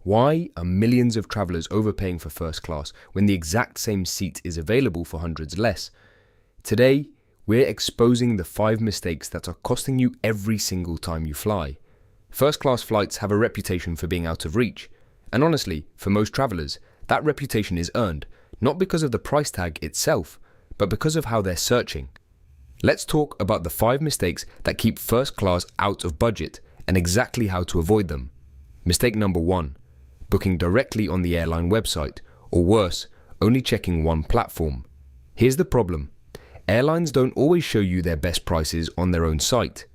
Why are millions of travelers overpaying for first class when the exact same seat is available for hundreds less? Today, we're exposing the 5 mistakes that are costing you every single time you fly. First class flights have a reputation for being out of reach. And honestly, for most travelers, that reputation is earned, not because of the price tag itself, but because of how they're searching. Let's talk about the 5 mistakes that keep first class out of budget and exactly how to avoid them. Mistake number 1. Booking directly on the airline website, or worse, only checking one platform. Here's the problem. Airlines don't always show you their best prices on their own site.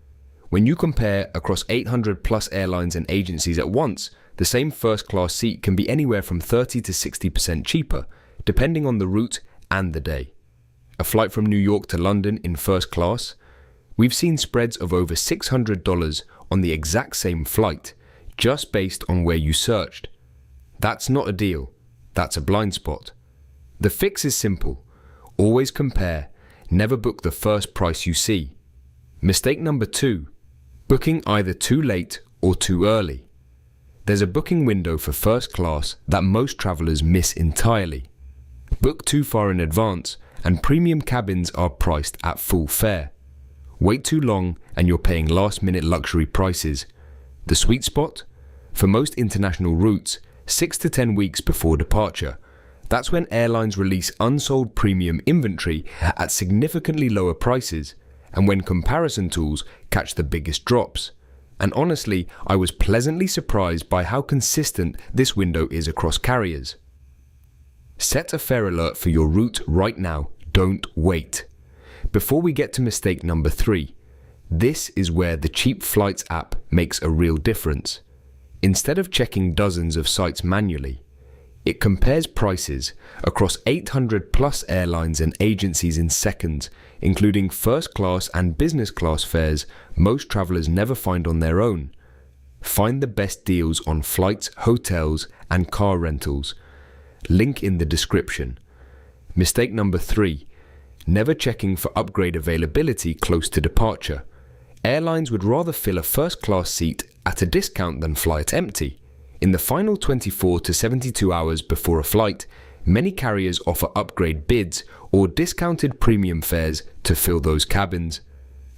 When you compare across 800 plus airlines and agencies at once, the same first class seat can be anywhere from 30 to 60% cheaper, depending on the route and the day. A flight from New York to London in first class? We've seen spreads of over $600 on the exact same flight, just based on where you searched. That's not a deal, that's a blind spot. The fix is simple. Always compare, never book the first price you see. Mistake number 2. Booking either too late or too early. There's a booking window for first class that most travelers miss entirely. Book too far in advance and premium cabins are priced at full fare. Wait too long and you're paying last-minute luxury prices. The sweet spot? For most international routes, 6 to 10 weeks before departure. That's when airlines release unsold premium inventory at significantly lower prices, and when comparison tools catch the biggest drops. And honestly, I was pleasantly surprised by how consistent this window is across carriers. Set a fare alert for your route right now. Don't wait. Before we get to mistake number 3, this is where the Cheap Flights app makes a real difference. Instead of checking dozens of sites manually, it compares prices across 800 plus airlines and agencies in seconds, including first class and business class fares most travelers never find on their own. Find the best deals on flights, hotels, and car rentals. Link in the description. Mistake number 3. Never checking for upgrade availability close to departure. Airlines would rather fill a first class seat at a discount than fly it empty. In the final 24 to 72 hours before a flight, many carriers offer upgrade bids or discounted premium fares to fill those cabins.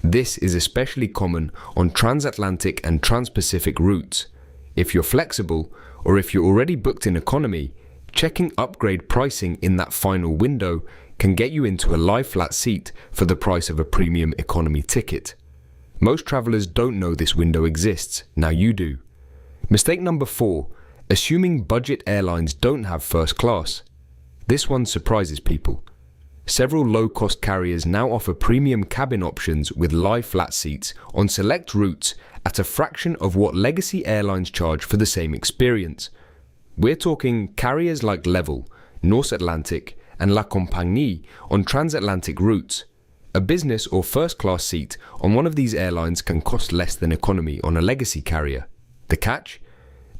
This is especially common on transatlantic and trans-Pacific routes. If you're flexible, or if you're already booked in economy, checking upgrade pricing in that final window can get you into a lie-flat seat for the price of a premium economy ticket. Most travelers don't know this window exists, now you do. Mistake number 4, assuming budget airlines don't have first class. This one surprises people. Several low-cost carriers now offer premium cabin options with lie-flat seats on select routes at a fraction of what legacy airlines charge for the same experience. We're talking carriers like Level, Norse Atlantic, and La Compagnie on transatlantic routes. A business or first class seat on one of these airlines can cost less than economy on a legacy carrier. The catch?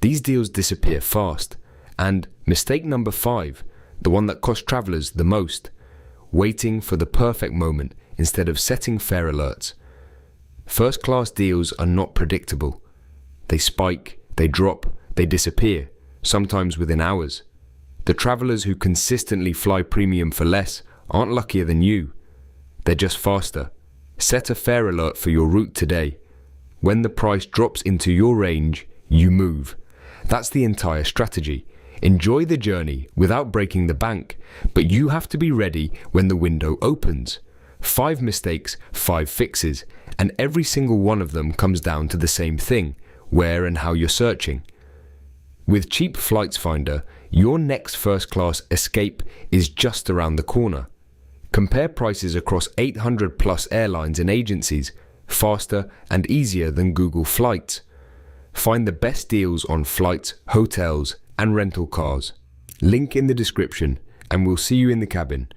These deals disappear fast. And mistake number 5, the one that costs travelers the most, waiting for the perfect moment instead of setting fare alerts. First class deals are not predictable. They spike, they drop, they disappear, sometimes within hours. The travelers who consistently fly premium for less aren't luckier than you. They're just faster. Set a fare alert for your route today. When the price drops into your range, you move. That's the entire strategy. Enjoy the journey without breaking the bank, but you have to be ready when the window opens. 5 mistakes, 5 fixes, and every single one of them comes down to the same thing: where and how you're searching. With Cheap Flights Finder, your next first class escape is just around the corner. Compare prices across 800 plus airlines and agencies, faster and easier than Google Flights. Find the best deals on flights, hotels, and rental cars. Link in the description, and we'll see you in the cabin.